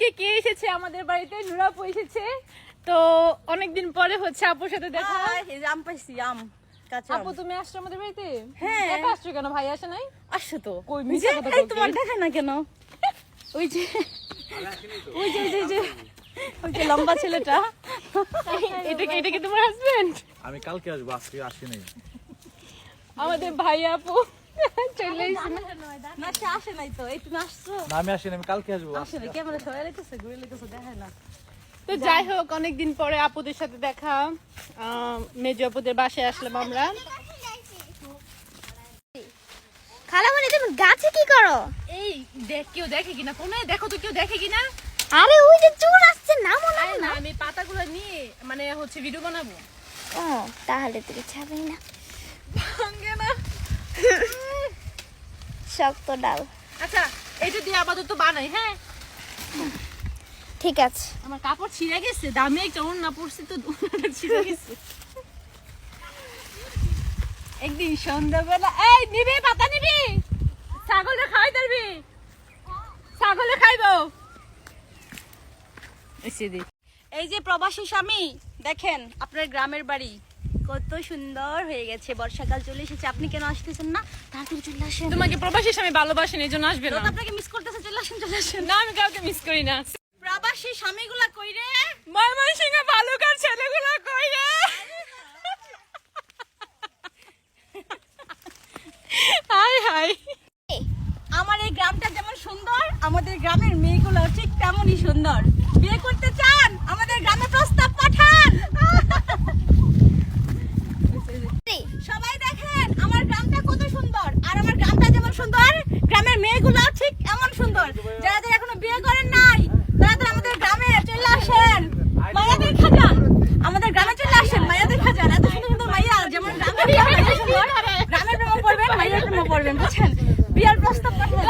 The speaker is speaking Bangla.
আজকে কে এসেছে আমাদের বাড়িতে? নুরা আপু এসেছে। তো অনেকদিন পরে হচ্ছে আপুর সাথে দেখা। এই যে আম পাইছি, আম কাঁচা আপু তুমি আসছো আমাদের বাড়িতে? হ্যাঁ। একা আসছো কেন? ভাই আসে নাই? আসছো তো? কই এই মিছা যে, কথা এই বলতে? তোমার দেখায় না কেন? ওই যে ওই যে ওই যে ওই যে লম্বা ছেলেটা। এটা কি তোমার হাজবেন্ড? আমি কালকে আসবো, আজকে আসি নাই। আমাদের ভাই আপু চলে এসেছে। না সে আসে নাই তো, এই তুমি আসছো? না আমি আসি নাই, আমি কালকে আসবো। আসে নাই, ক্যামেরা সবাই লাইতেছে, ঘুরে লাইতেছে, দেখায় না। তো যাই হোক, অনেকদিন পরে আপুদের সাথে দেখা। মেজো আপুদের বাসায় আসলাম আমরা। খালামণি তুমি গাছে কি করো? এই দেখ, কেউ দেখে কিনা ফোনে, দেখো তো কেউ দেখে কিনা। আরে ওই যে চোর আসছে, নামো না আরে না, না। আমি পাতাগুলো নিয়ে মানে হচ্ছে ভিডিও বানাবো। ও তাহলে তো ছাবেই না, ভাঙে না। শক্ত ডাল। আচ্ছা এটা দিয়ে আপাতত বানাই। হ্যাঁ ঠিক আছে। আমার কাপড় ছিঁড়ে গেছে, দামি একটা ওড়না পরছি তো ওড়নাটা ছিঁড়ে গেছে। একদিন সন্ধ্যাবেলা এই নিবি পাতা নিবি, ছাগলে খাই ধরবি, ছাগলে খাইবো। এই যে প্রবাসী স্বামী, দেখেন আপনার গ্রামের বাড়ি কত সুন্দর হয়ে গেছে। বর্ষাকাল চলে এসেছে, আপনি কেন আসতেছেন না? তাড়াতাড়ি চলে আসেন। তোমাকে প্রবাসী স্বামী ভালোবাসেন, এই জন্য আসবে তো না। আপনাকে মিস করতেছে, চলে আসেন, চলে আসেন। না আমি কাউকে মিস করি না। প্রবাসী স্বামীগুলা কই রে? ময়মনসিংহে বালুকার ছেলেগুলো কই রে? High high. আমার এই গ্রামটা যেমন সুন্দর, আমাদের গ্রামের মেয়েগুলো ঠিক তেমনই সুন্দর। বিয়ে করতে চান? আমাদের গ্রামে প্রস্তাব পাঠান। সবাই দেখেন আমার গ্রামটা কত সুন্দর, আর আমার গ্রামটা যেমন সুন্দর, গ্রামের মেয়েগুলো ঠিক এমন সুন্দর। যারা যারা এখনো বিয়ে করেন নাই, তারা তো আমাদের গ্রামে চলে আসেন, মায়া দেখা যান। আমাদের গ্রামে চলে আসেন, মায়া দেখা যান। এত সুন্দর সুন্দর মাইয়া, যেমন গ্রামের মেয়ে সুন্দর, গ্রামের প্রেমে পড়বেন, মাইয়ার প্রেমে পড়বেন, বুঝছেন? বিয়ার প্রস্তাব পাঠান।